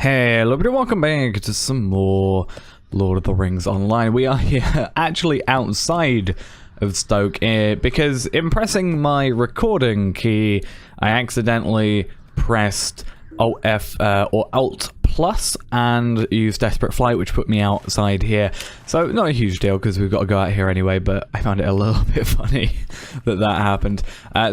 Hello everybody, welcome back to some more Lord of the Rings Online. We are here actually outside of Stoke because in pressing my recording key, I accidentally pressed Alt F or Alt Plus and used Desperate Flight, which put me outside here. So not a huge deal because we've got to go out here anyway, but I found it a little bit funny that happened.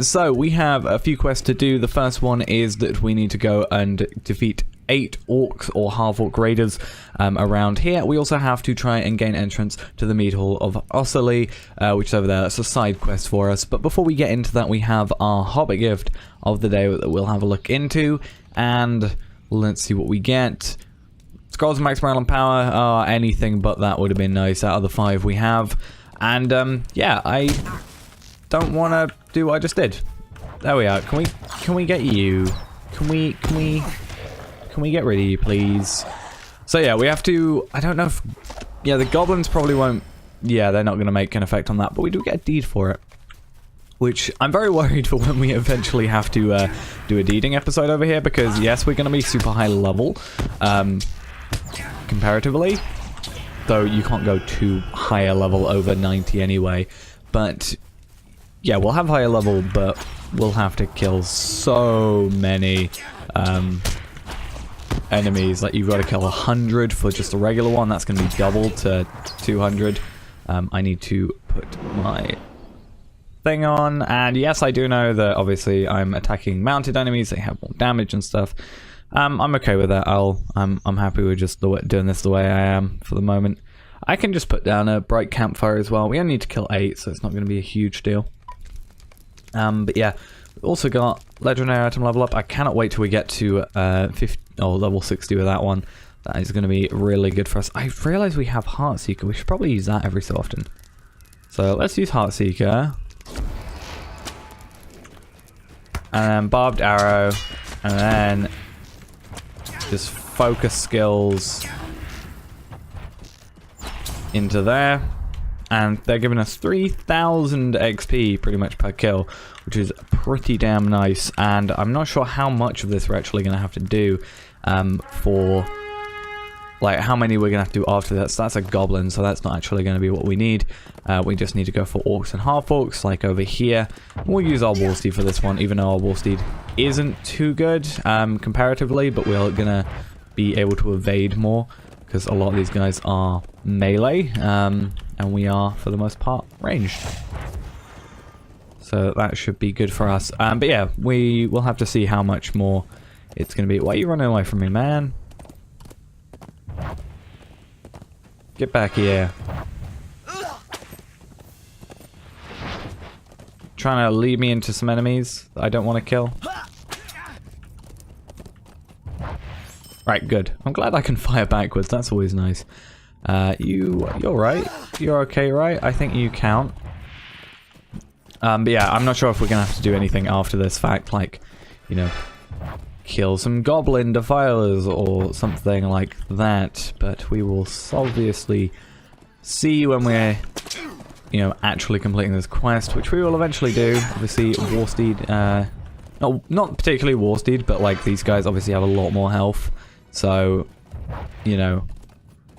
So we have a few quests to do. The first one is that we need to go and defeat 8 Orcs or Half-Orc Raiders around here. We also have to try and gain entrance to the Mead Hall of Ossoli, which is over there. That's a side quest for us. But before we get into that, we have our Hobbit gift of the day that we'll have a look into. And let's see what we get. Scrolls of Max Morale and Power. Anything but that would have been nice out of the 5 we have. And yeah, I don't want to do what I just did. There we are. Can we get you? Can we get rid of you, please? So yeah, we have to, I don't know if, yeah, the goblins probably won't, yeah, they're not going to make an effect on that, but we do get a deed for it. Which I'm very worried for when we eventually have to do a deeding episode over here, because yes, we're going to be super high level, comparatively. Though you can't go too higher level over 90 anyway. But yeah, we'll have higher level, but we'll have to kill so many enemies. Like, you've got to kill 100 for just a regular one. That's going to be doubled to 200. I need to put my thing on, and yes, I do know that obviously I'm attacking mounted enemies. They have more damage and stuff. I'm okay with that. I'm happy with just doing this the way I am for the moment. I can just put down a bright campfire as well. We only need to kill 8, so it's not going to be a huge deal. But yeah, we've also got legendary item level up. I cannot wait till we get to level 60 with that one. That is going to be really good for us. I realize we have Heartseeker. We should probably use that every so often. So let's use Heartseeker. And then Barbed Arrow. And then just focus skills into there. And they're giving us 3,000 XP pretty much per kill, which is pretty damn nice. And I'm not sure how much of this we're actually going to have to do for, like, how many we're going to have to do after that. So that's a goblin, so that's not actually going to be what we need. We just need to go for Orcs and Half-Orcs, like over here. We'll use our Wall Steed for this one, even though our Wall Steed isn't too good comparatively, but we're going to be able to evade more, because a lot of these guys are melee, and we are, for the most part, ranged. So that should be good for us. But yeah, we will have to see how much more it's going to be. Why are you running away from me, man? Get back here. Trying to lead me into some enemies that I don't want to kill. Right, good. I'm glad I can fire backwards. That's always nice. You're right. You're okay, right? I think you count. But yeah, I'm not sure if we're gonna have to do anything after this fact, like, you know, kill some goblin defilers or something like that. But we will obviously see when we're, you know, actually completing this quest, which we will eventually do. Obviously, Warsteed, no, not particularly Warsteed, but like these guys obviously have a lot more health. So, you know,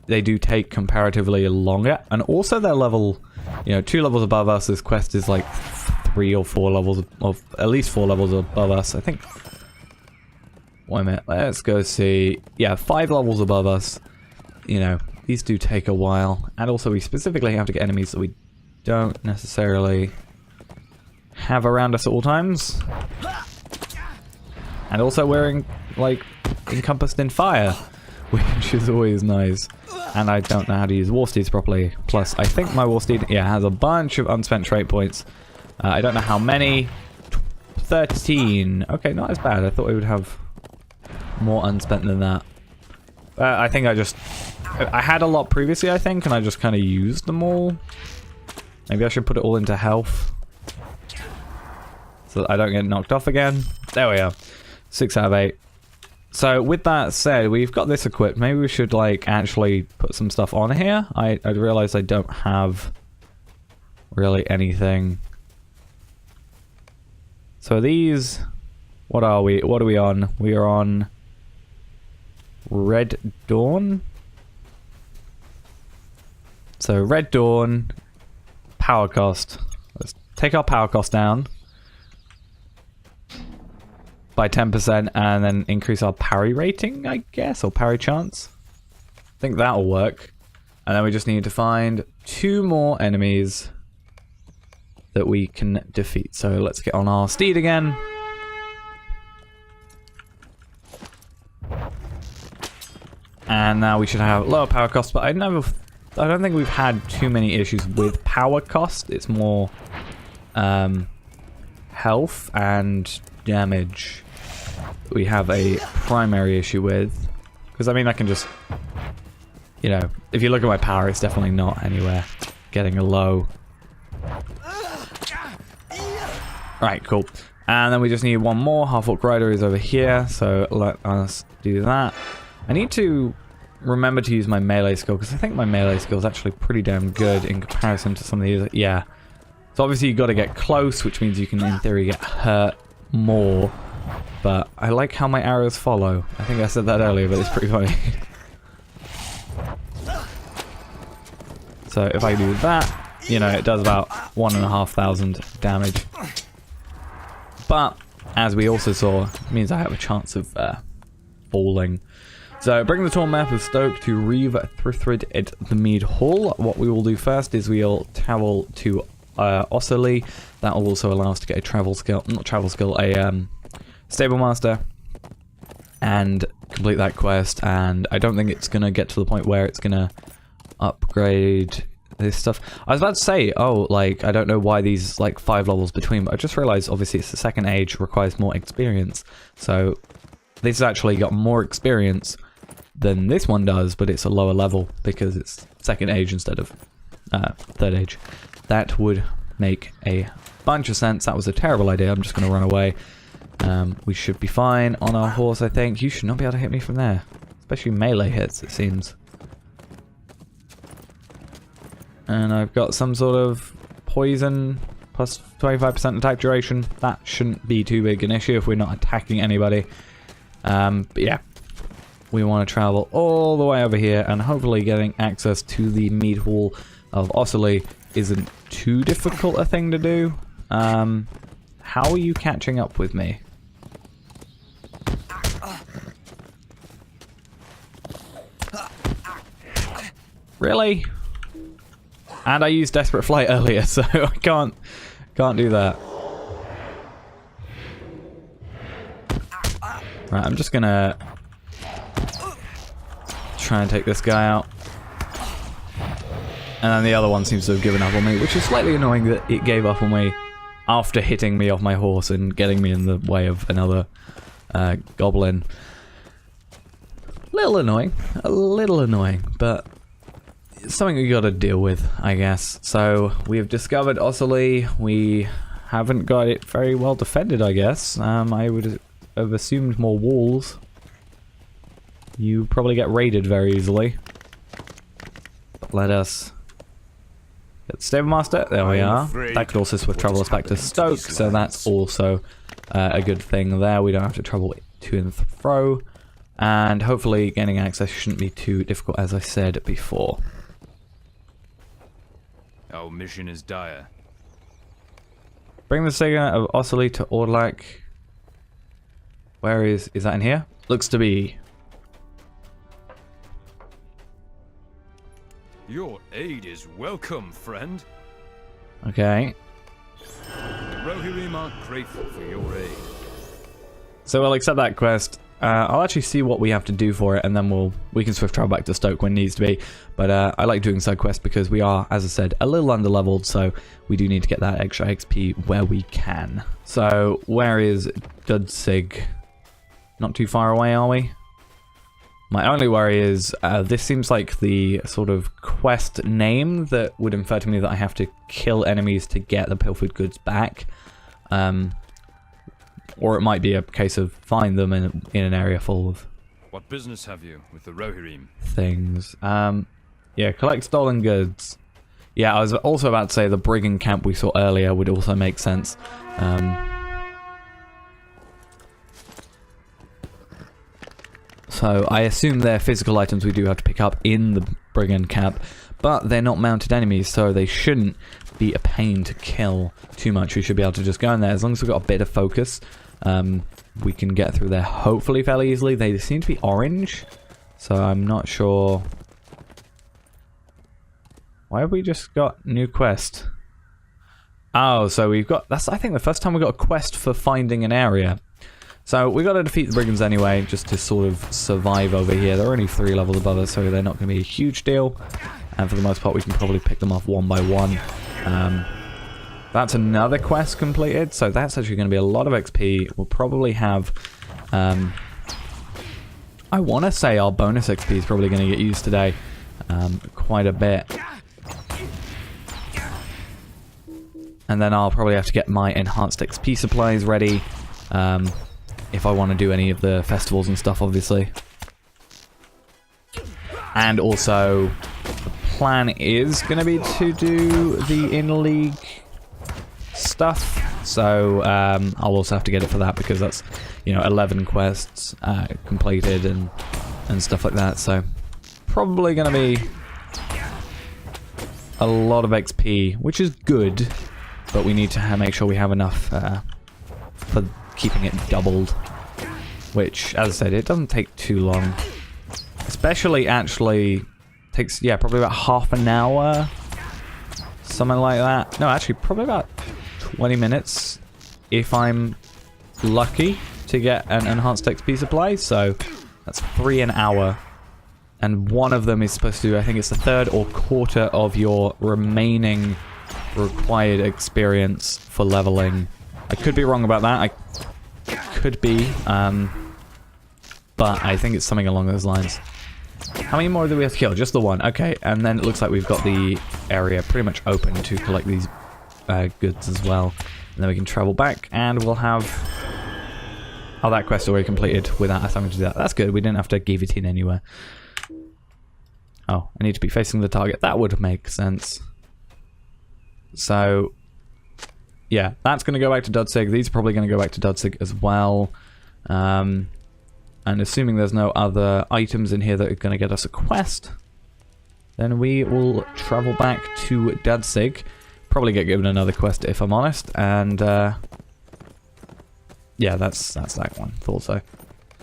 they do take comparatively longer, and also their level, you know, 2 levels above us. This quest is like 3 or 4 levels of, at least 4 levels above us, I think. Wait a minute, let's go see. Yeah, 5 levels above us. You know, these do take a while, and also we specifically have to get enemies that we don't necessarily have around us at all times. And also we're encompassed in fire, which is always nice. And I don't know how to use War Steeds properly. Plus, I think my War Steed, yeah, has a bunch of unspent trait points. I don't know how many. 13. Okay, not as bad. I thought we would have more unspent than that. I think I had a lot previously, I think, and I just kind of used them all. Maybe I should put it all into health, so that I don't get knocked off again. There we are. 6 out of 8. So with that said, we've got this equipped. Maybe we should like actually put some stuff on here. I realized I don't have really anything. So these, what are we? What are we on? We are on Red Dawn. So Red Dawn, power cost. Let's take our power cost down by 10% and then increase our parry rating, I guess, or parry chance. I think that'll work. And then we just need to find 2 more enemies that we can defeat. So let's get on our steed again. And now we should have lower power cost, but I don't think we've had too many issues with power cost. It's more health and damage we have a primary issue with. Because I mean, I can just, you know, if you look at my power, it's definitely not anywhere getting a low. Right, cool. And then we just need 1 more. Half-Orc Raider is over here, so let us do that. I need to remember to use my melee skill, because I think my melee skill is actually pretty damn good in comparison to some of these. Yeah. So obviously you got to get close, which means you can, in theory, get hurt more. But I like how my arrows follow. I think I said that earlier, but it's pretty funny. So if I do that, you know, it does about 1,500 damage. But, as we also saw, it means I have a chance of falling. So, bring the torn map of Stoke to Reeve Thrithrid at the Mead Hall. What we will do first is we'll travel to Osserley. That will also allow us to get a travel skill, not travel skill, a stable master, and complete that quest. And I don't think it's going to get to the point where it's going to upgrade this stuff. I was about to say, oh, like, I don't know why these, like, 5 levels between, but I just realized, obviously, it's the second age, requires more experience. So, this has actually got more experience than this one does, but it's a lower level because it's second age instead of third age. That would make a bunch of sense. That was a terrible idea. I'm just going to run away. We should be fine on our horse, I think. You should not be able to hit me from there. Especially melee hits, it seems. And I've got some sort of poison plus 25% attack duration. That shouldn't be too big an issue if we're not attacking anybody. But yeah, we want to travel all the way over here, and hopefully getting access to the Mead Hall of Osserley isn't too difficult a thing to do. How are you catching up with me? Really? And I used Desperate Flight earlier, so I can't do that. Right, I'm just gonna try and take this guy out. And then the other one seems to have given up on me, which is slightly annoying that it gave up on me after hitting me off my horse and getting me in the way of another goblin. A little annoying, but it's something we gotta deal with, I guess. So, we have discovered Osserley. We haven't got it very well defended, I guess. I would have assumed more walls. You probably get raided very easily. But let us get Stable Master. There we are. That could also swift travel us back to Stoke, so that's also a good thing there. We don't have to travel to and fro. And hopefully gaining access shouldn't be too difficult, as I said before. Our mission is dire. Bring the singer of Osserley to Orlac. Where is that in here? Looks to be. Your aid is welcome, friend. Okay. The Rohirrim are grateful for your aid. So we'll accept that quest. I'll actually see what we have to do for it, and then we can swift travel back to Stoke when needs to be. But I like doing side quests because we are, as I said, a little under-leveled, so we do need to get that extra XP where we can. So, where is Dudsig? Not too far away, are we? My only worry is, this seems like the sort of quest name that would infer to me that I have to kill enemies to get the pilfered goods back. Or it might be a case of find them in an area full of... What business have you with the Rohirrim? Things. Yeah, collect stolen goods. Yeah, I was also about to say the brigand camp we saw earlier would also make sense. so I assume they're physical items we do have to pick up in the brigand camp, but they're not mounted enemies, so they shouldn't be a pain to kill too much. We should be able to just go in there. As long as we've got a bit of focus, we can get through there hopefully fairly easily. They seem to be orange, so I'm not sure. Why have we just got new quest? Oh, so we've got, that's I think the first time we got a quest for finding an area. So we got to defeat the brigands anyway, just to sort of survive over here. They're only 3 levels above us, so they're not going to be a huge deal. And for the most part, we can probably pick them off one by one. That's another quest completed, so that's actually going to be a lot of XP. We'll probably have, I want to say our bonus XP is probably going to get used today quite a bit. And then I'll probably have to get my enhanced XP supplies ready if I want to do any of the festivals and stuff, obviously. And also, the plan is going to be to do the in-league stuff. So I'll also have to get it for that because that's, you know, 11 quests completed and stuff like that. So probably going to be a lot of XP, which is good. But we need to make sure we have enough for keeping it doubled. Which, as I said, it doesn't take too long. Especially, actually, takes, yeah, probably about half an hour. Something like that. No, actually, probably about 20 minutes. If I'm lucky to get an enhanced XP supply. So, that's 3 an hour. And one of them is supposed to, I think it's the third or quarter of your remaining required experience for leveling. I could be wrong about that. I could be, but I think it's something along those lines. How many more do we have to kill? Just the one. Okay, and then it looks like we've got the area pretty much open to collect these goods as well. And then we can travel back, and we'll have... Oh, that quest already completed without us having to do that. That's good. We didn't have to give it in anywhere. Oh, I need to be facing the target. That would make sense. So, yeah, that's going to go back to Dudsig. These are probably going to go back to Dudsig as well. And assuming there's no other items in here that are going to get us a quest, then we will travel back to Dudsig. Probably get given another quest if I'm honest. And, yeah, that's that one. Thought so.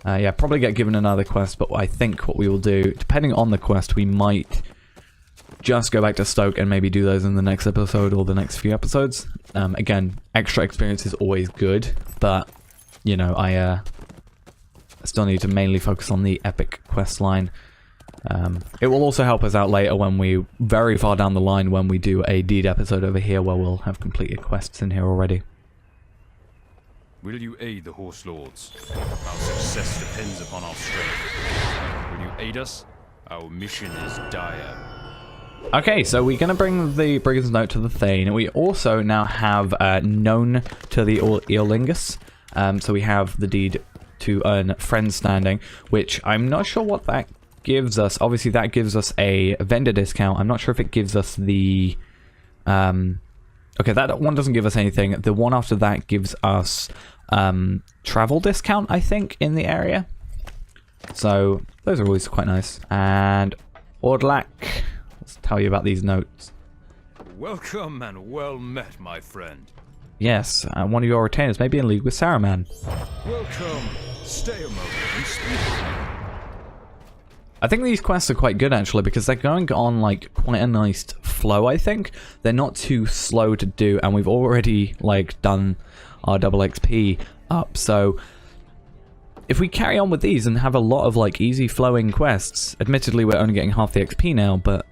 Yeah, probably get given another quest, but I think what we will do, depending on the quest, we might just go back to Stoke and maybe do those in the next episode or the next few episodes. Again, extra experience is always good, but, you know, I still need to mainly focus on the epic quest line. It will also help us out later when we, very far down the line, when we do a deed episode over here where we'll have completed quests in here already. Will you aid the Horse Lords? Our success depends upon our strength. Will you aid us? Our mission is dire. Okay, so we're going to bring the Brigand's Note to the Thane. We also now have known to the Eorlingus. So we have the deed to earn friend standing, which I'm not sure what that gives us. Obviously, that gives us a vendor discount. I'm not sure if it gives us the... okay, that one doesn't give us anything. The one after that gives us travel discount, I think, in the area. So those are always quite nice. And Ordlak... Let's tell you about these notes. Welcome and well met, my friend. Yes, one of your retainers may be in league with Saruman. Welcome. Stay a moment and speak with me. I think these quests are quite good actually because they're going on like quite a nice flow, I think. They're not too slow to do and we've already like done our double XP up, so if we carry on with these and have a lot of like easy flowing quests, admittedly we're only getting half the XP now, but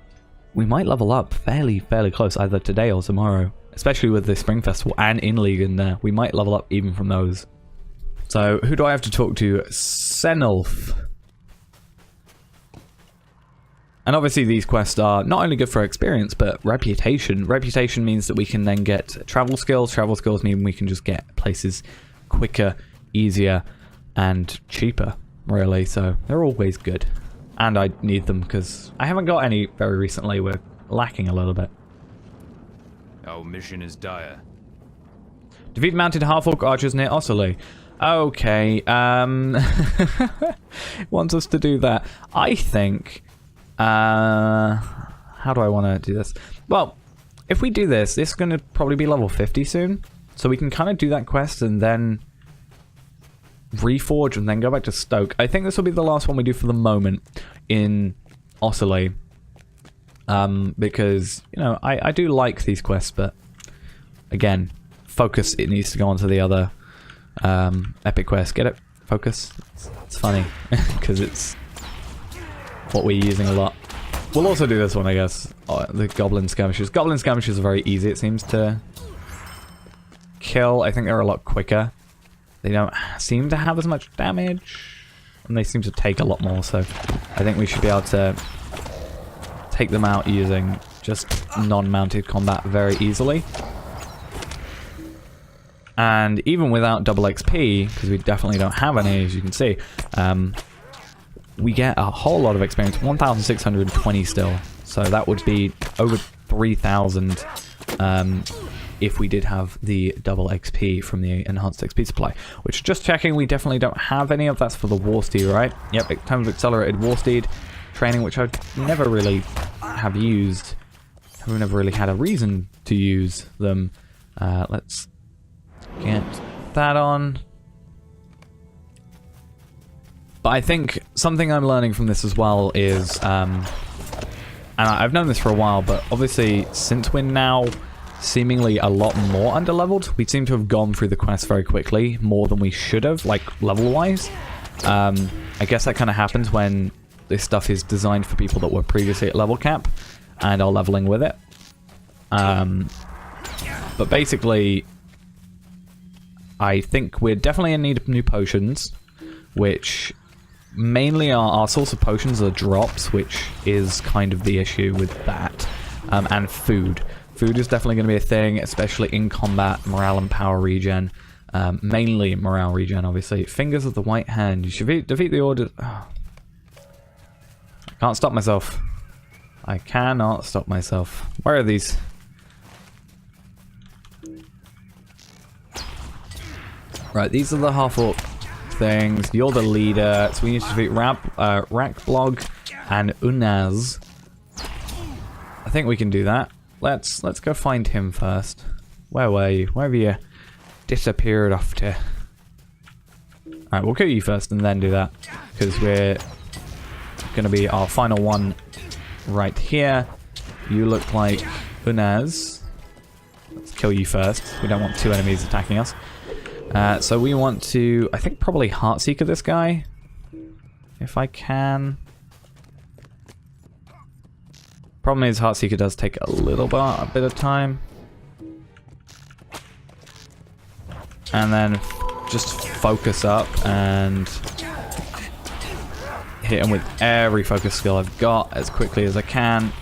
we might level up fairly close either today or tomorrow, especially with the Spring Festival and in League in there. We might level up even from those. So who do I have to talk to? Senulf. And obviously these quests are not only good for experience, but reputation. Reputation means that we can then get travel skills. Travel skills mean we can just get places quicker, easier, and cheaper, really. So they're always good. And I need them because I haven't got any very recently. We're lacking a little bit. Our mission is dire. Defeat mounted half-orc archers near Ossoly. Okay, wants us to do that. I think, how do I want to do this? Well, if we do this, this is going to probably be level 50 soon. So we can kind of do that quest and then reforge and then go back to Stoke. I think this will be the last one we do for the moment in Osseley. Because, you know, I do like these quests, but again, focus, it needs to go on to the other epic quest. Get it? Focus. It's funny because it's what we're using a lot. We'll also do this one, I guess. Oh, the Goblin Skirmishers. Goblin Skirmishers are very easy, it seems, to kill. I think they're a lot quicker. They don't seem to have as much damage, and they seem to take a lot more, so I think we should be able to take them out using just non-mounted combat very easily. And even without double XP, because we definitely don't have any, as you can see, we get a whole lot of experience, 1,620 still. So that would be over 3,000 if we did have the double XP from the enhanced XP supply. Which, just checking, we definitely don't have any of that's for the War Steed, right? Yep, in terms of accelerated War Steed training, which I never really have used. I've never really had a reason to use them. Let's get that on. But I think something I'm learning from this as well is, and I've known this for a while, but obviously since we're now seemingly a lot more underleveled, we seem to have gone through the quest very quickly, more than we should have, like level-wise. I guess that kind of happens when this stuff is designed for people that were previously at level cap and are leveling with it. But basically, I think we're definitely in need of new potions, which mainly our source of potions are drops, which is kind of the issue with that, and food. Food is definitely going to be a thing, especially in combat, morale and power regen. Mainly morale regen, obviously. Fingers of the White Hand. You should defeat the order. Oh. I can't stop myself. I cannot stop myself. Where are these? Right, these are the half-orc things. You're the leader, so we need to defeat Rakblog and Unaz. I think we can do that. Let's go find him first. Where were you? Where have you disappeared off to? Alright, we'll kill you first and then do that, because we're gonna be our final one right here. You look like Unaz. Let's kill you first. We don't want two enemies attacking us. So we want to, I think, probably Heartseeker this guy, if I can. Problem is, Heartseeker does take a bit of time. And then just focus up and hit him with every focus skill I've got as quickly as I can.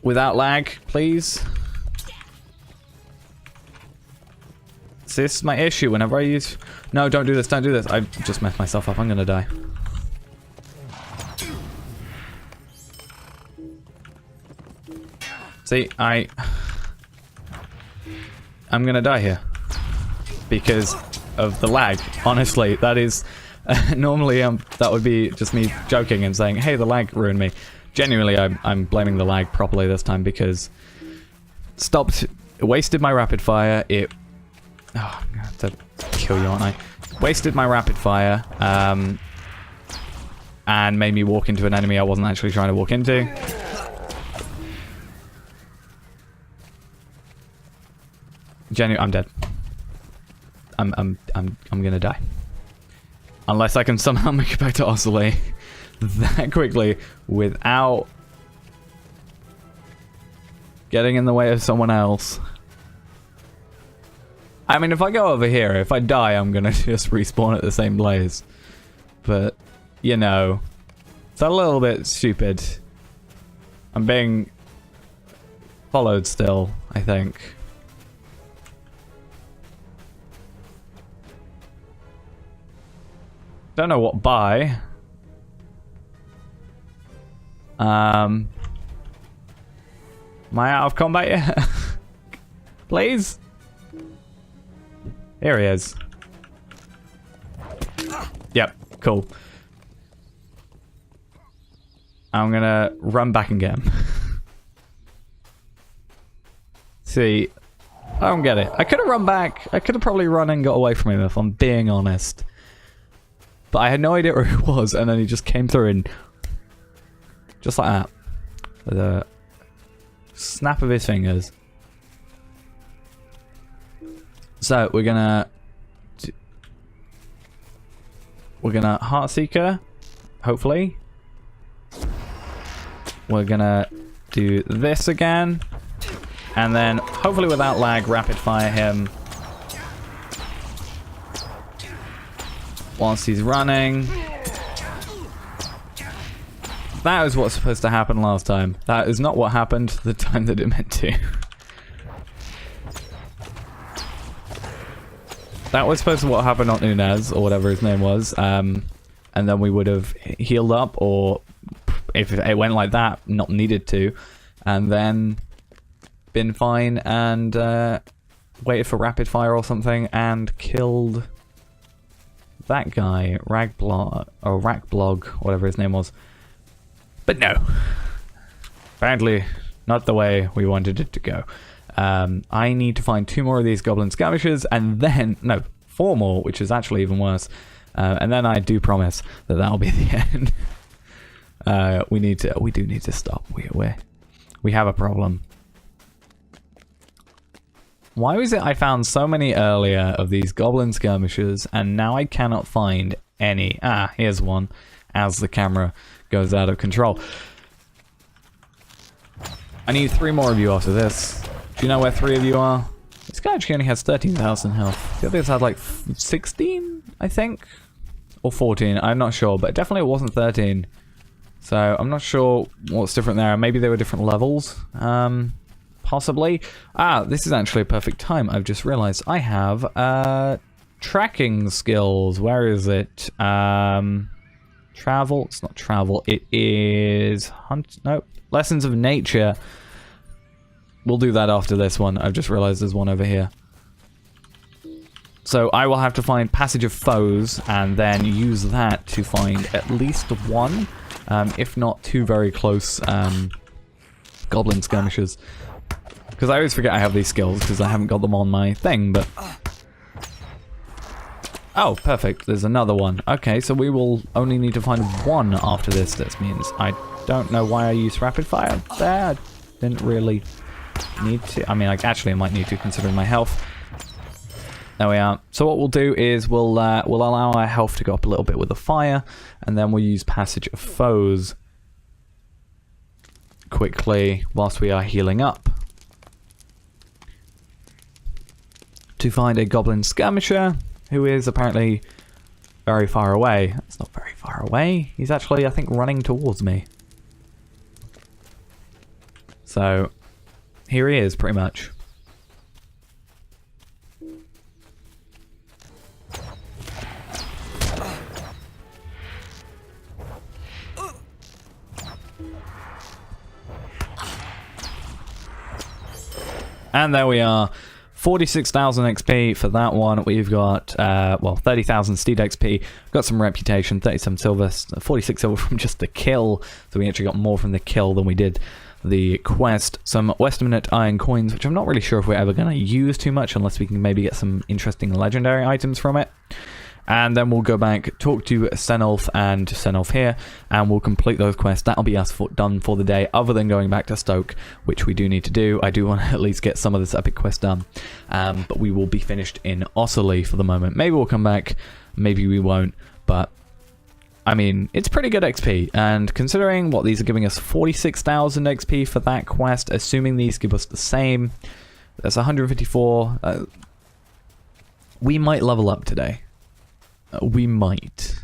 Without lag, please. This is my issue whenever I use... No, don't do this, don't do this. I just messed myself up. I'm gonna die. See, I'm gonna die here. Because of the lag. Honestly, that is... normally, that would be just me joking and saying, hey, the lag ruined me. Genuinely, I'm blaming the lag properly this time because... wasted my rapid fire, it... Oh, I'm gonna have to kill you, aren't I? Wasted my rapid fire, and made me walk into an enemy I wasn't actually trying to walk into. I'm dead. I'm gonna die. Unless I can somehow make it back to Osseley that quickly without getting in the way of someone else. I mean, if I go over here, if I die, I'm gonna just respawn at the same place. But, you know, it's a little bit stupid. I'm being followed still, I think. Don't know what by. Am I out of combat yet? Please? Here he is. Yep, cool. I'm gonna run back and get him. See, I don't get it. I could have run back. I could have probably run and got away from him if I'm being honest. But I had no idea where he was, and then he just came through and... just like that. With a snap of his fingers. So, we're gonna... Heartseeker, hopefully. We're gonna do this again. And then, hopefully without lag, rapid fire him. Whilst he's running. That is what's supposed to happen last time. That is not what happened the time that it meant to. That was supposed to what happened on Unez, or whatever his name was. And then we would have healed up, or if it went like that, not needed to. And then been fine and waited for rapid fire or something and killed that guy, Rackblog, whatever his name was. But no. Apparently not the way we wanted it to go. I need to find 2 more of these goblin skirmishers and then, no, 4 more, which is actually even worse. And then I do promise that that'll be the end. We do need to stop. We have a problem. Why was it I found so many earlier of these goblin skirmishers and now I cannot find any? Ah, here's one as the camera goes out of control. I need 3 more of you after this. Do you know where 3 of you are? This guy actually only has 13,000 health. The others had like 16, I think? Or 14, I'm not sure, but definitely it wasn't 13. So I'm not sure what's different there. Maybe they were different levels. Possibly. Ah, this is actually a perfect time. I've just realized I have tracking skills. Where is it? Travel. It's not travel. It is hunt. Nope. Lessons of nature. We'll do that after this one. I've just realized there's one over here. So I will have to find Passage of Foes and then use that to find at least 1, if not 2 very close goblin skirmishers. Because I always forget I have these skills because I haven't got them on my thing, but... Oh, perfect. There's another one. Okay, so we will only need to find 1 after this. This means I don't know why I used rapid fire there. I didn't really need to. I mean, actually I might need to considering my health. There we are. So what we'll do is we'll allow our health to go up a little bit with the fire, and then we'll use Passage of Foes quickly whilst we are healing up. To find a goblin skirmisher who is apparently very far away. That's not very far away. He's actually, I think, running towards me. So here he is, pretty much. And there we are. 46,000 XP for that one. We've got, well, 30,000 steed XP. Got some reputation, 37 silver, 46 silver from just the kill. So we actually got more from the kill than we did the quest. Some Westminute iron coins, which I'm not really sure if we're ever going to use too much, unless we can maybe get some interesting legendary items from it. And then we'll go back, talk to Senulf and Senulf here, and we'll complete those quests. That'll be us done for the day, other than going back to Stoke, which we do need to do. I do want to at least get some of this epic quest done. But we will be finished in Osserley for the moment. Maybe we'll come back, maybe we won't, but I mean, it's pretty good XP. And considering what these are giving us 46,000 XP for that quest, assuming these give us the same, that's 154. We might level up today. We might.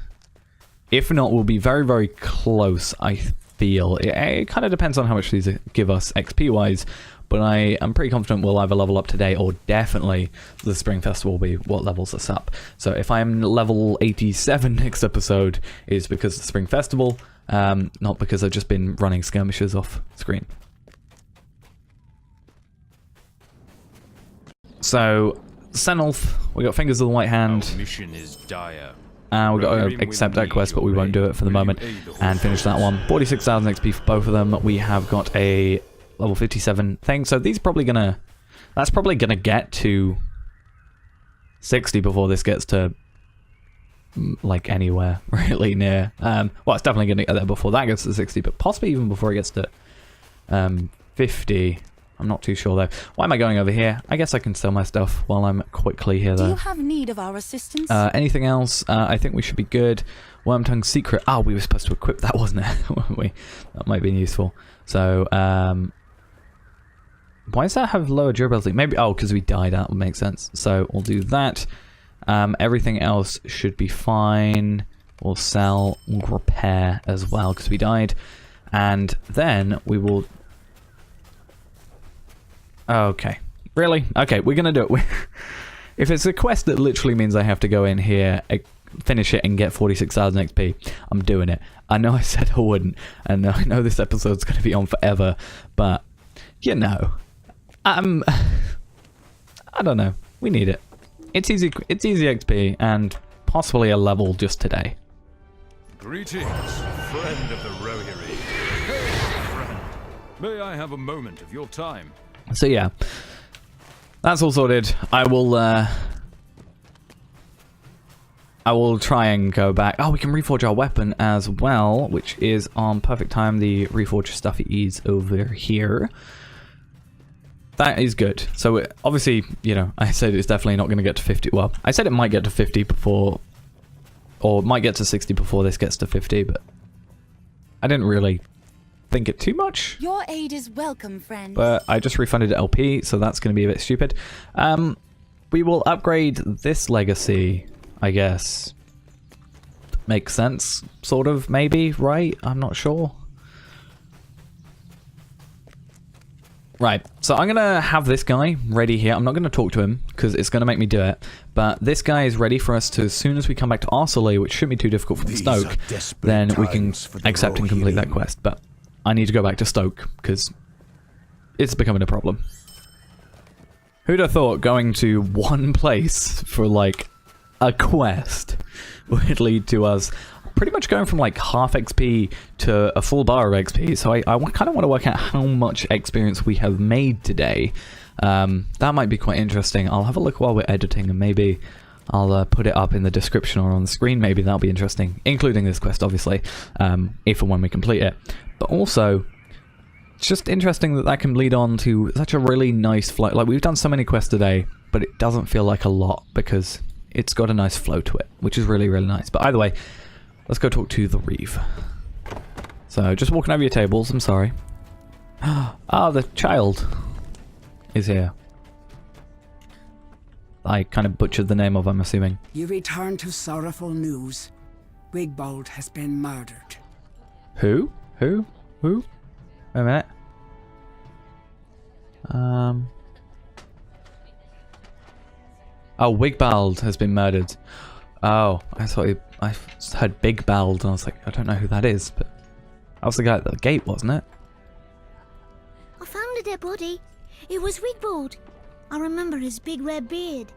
If not, we'll be very, very close, I feel. It kind of depends on how much these give us XP-wise, but I am pretty confident we'll either level up today or definitely the Spring Festival will be what levels us up. So if I'm level 87 next episode, it's because of the Spring Festival, not because I've just been running skirmishes off screen. So Senulf. We got Fingers of the White Hand. Our mission is dire. We've got to accept that quest, but we won't do it for the moment. And finish that one. 46,000 XP for both of them. We have got a level 57 thing. So these probably gonna... That's probably gonna get to 60 before this gets to... like anywhere really near. Well, it's definitely gonna get there before that gets to 60, but possibly even before it gets to 50. I'm not too sure though. Why am I going over here? I guess I can sell my stuff while I'm quickly here though. Do you have need of our assistance? Anything else? I think we should be good. Wormtongue Secret. Oh, we were supposed to equip that, wasn't it? Weren't we? That might be useful. So, why does that have lower durability? Maybe, oh, because we died. That would make sense. So, we'll do that. Everything else should be fine. We'll sell, we'll repair as well, because we died. And then we will... Okay. Really? Okay, we're gonna do it. If it's a quest that literally means I have to go in here, finish it, and get 46,000 XP, I'm doing it. I know I said I wouldn't, and I know this episode's gonna be on forever, but, you know, I don't know. We need it. It's easy XP, and possibly a level just today. Greetings, friend of the Rohirrim. Hey, friend. May I have a moment of your time? So yeah, that's all sorted. I will try and go back. Oh, we can reforge our weapon as well, which is on perfect time. The reforge stuff is over here. That is good. So obviously, you know, I said it's definitely not going to get to 50. Well, I said it might get to 50 before, or might get to 60 before this gets to 50, but I didn't really think it too much. Your aid is welcome, friend. But I just refunded LP, so that's going to be a bit stupid. We will upgrade this legacy, I guess. Makes sense, sort of, maybe, right? I'm not sure. Right, so I'm going to have this guy ready here. I'm not going to talk to him, because it's going to make me do it. But this guy is ready for us to, as soon as we come back to Arcelor, which shouldn't be too difficult from Stoke, then we can accept and complete that quest. But I need to go back to Stoke, because it's becoming a problem. Who'd have thought going to one place for, like, a quest would lead to us pretty much going from, like, half XP to a full bar of XP. So I kind of want to work out how much experience we have made today. That might be quite interesting. I'll have a look while we're editing, and maybe I'll put it up in the description or on the screen. Maybe that'll be interesting, including this quest, obviously, if and when we complete it. But also, it's just interesting that that can lead on to such a really nice flow. Like, we've done so many quests today, but it doesn't feel like a lot because it's got a nice flow to it, which is really, really nice. But either way, let's go talk to the Reeve. So, just walking over your tables, I'm sorry. Ah, the child is here. I kind of butchered the name of, I'm assuming. You return to sorrowful news. Wigbald has been murdered. Who? Who? Wait a minute. Oh, Wigbald has been murdered. Oh, I thought I heard Big Bald, and I was like, I don't know who that is, but that was the guy at the gate, wasn't it? I found a dead body. It was Wigbald. I remember his big red beard.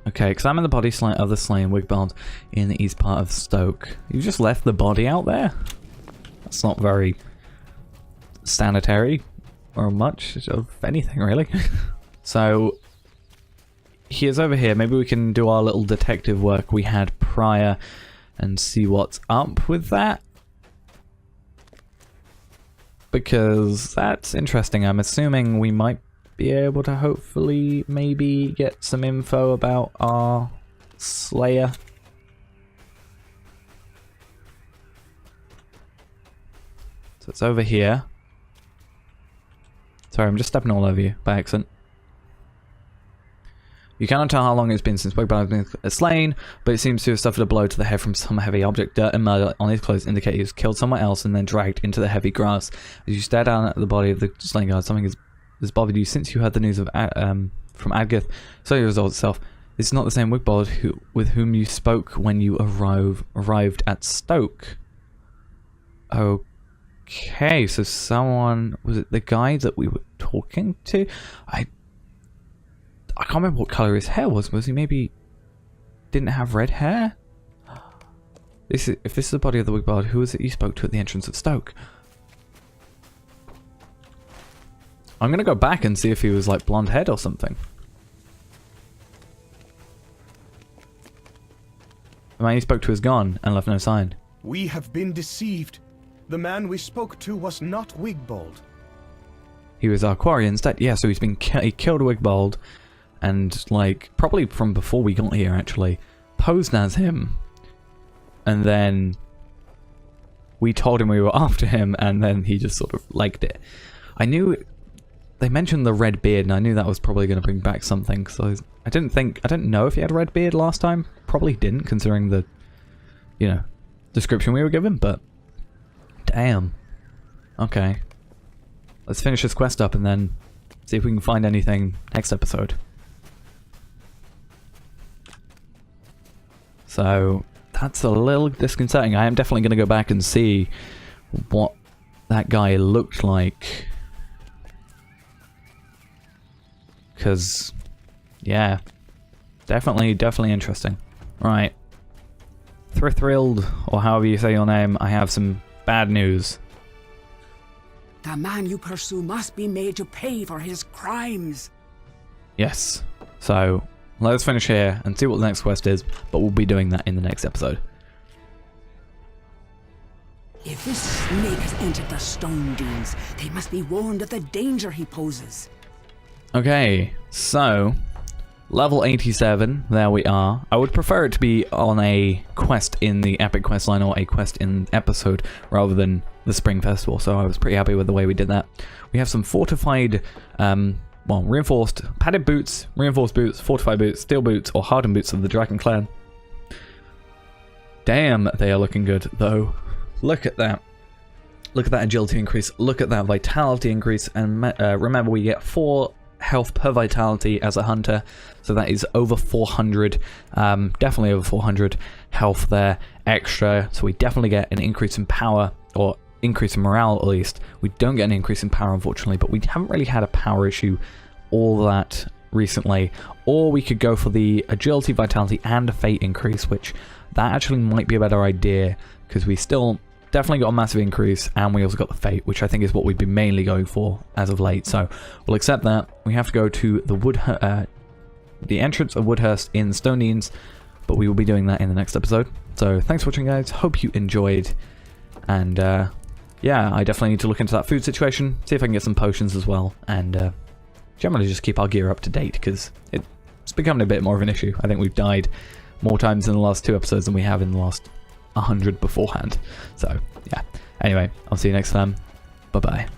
Okay, examine the body of the slain Wigbald in the east part of Stoke. You just left the body out there? That's not very sanitary, or much of anything, really. So, he is over here. Maybe we can do our little detective work we had prior and see what's up with that. Because that's interesting. I'm assuming we might be able to hopefully maybe get some info about our Slayer. So it's over here. Sorry, I'm just stepping all over you by accident. You cannot tell how long it's been since Wigbald has been slain, but it seems to have suffered a blow to the head from some heavy object. Dirt and mud on his clothes indicate he was killed somewhere else and then dragged into the heavy grass. As you stare down at the body of the slain guard, something has bothered you since you heard the news of from Adgith. So it resolves itself. It's not the same Wigbald with whom you spoke when you arrived at Stoke. Okay, so someone... Was it the guy that we were talking to? I can't remember what colour his hair was. Was he maybe didn't have red hair? If this is the body of the Wigbald, who was it you spoke to at the entrance of Stoke? I'm gonna go back and see if he was like blonde haired or something. The man he spoke to is gone and left no sign. We have been deceived. The man we spoke to was not Wigbald. He was our quarry instead. Yeah, so he killed Wigbald, and like probably from before we got here actually, posed as him. And then we told him we were after him, and then he just sort of liked it. I knew they mentioned the red beard, and I knew that was probably going to bring back something. So I didn't know if he had a red beard last time. Probably didn't, considering the, description we were given. But damn. Okay. Let's finish this quest up and then see if we can find anything next episode. So that's a little disconcerting. I am definitely going to go back and see what that guy looked like. Because, yeah, definitely interesting. Right. Thrilled, or however you say your name, I have some bad news. The man you pursue must be made to pay for his crimes. Yes. So, let's finish here and see what the next quest is, but we'll be doing that in the next episode. If this snake has entered the stone dunes, they must be warned of the danger he poses. Okay, so level 87, there we are. I would prefer it to be on a quest in the Epic Questline or a quest in episode rather than the Spring Festival, so I was pretty happy with the way we did that. We have some fortified, reinforced padded boots, reinforced boots, fortified boots, steel boots, or hardened boots of the Dragon Clan. Damn, they are looking good, though. Look at that. Look at that agility increase. Look at that vitality increase. And remember, we get 4 health per vitality as a hunter, so that is over 400, definitely over 400 health there extra, so we definitely get an increase in power, or increase in morale at least. We don't get an increase in power unfortunately, but we haven't really had a power issue all that recently. Or we could go for the agility, vitality, and a fate increase, which that actually might be a better idea, because we still definitely got a massive increase, and we also got the fate, which I think is what we've been mainly going for as of late. So we'll accept that. We have to go to the the entrance of Woodhurst in Stone Dunes, but we will be doing that in the next episode. So thanks for watching, guys. Hope you enjoyed, and yeah, I definitely need to look into that food situation, see if I can get some potions as well, and generally just keep our gear up to date, because it's becoming a bit more of an issue. I think we've died more times in the last 2 episodes than we have in the last 100 beforehand. So yeah, anyway, I'll see you next time. Bye bye.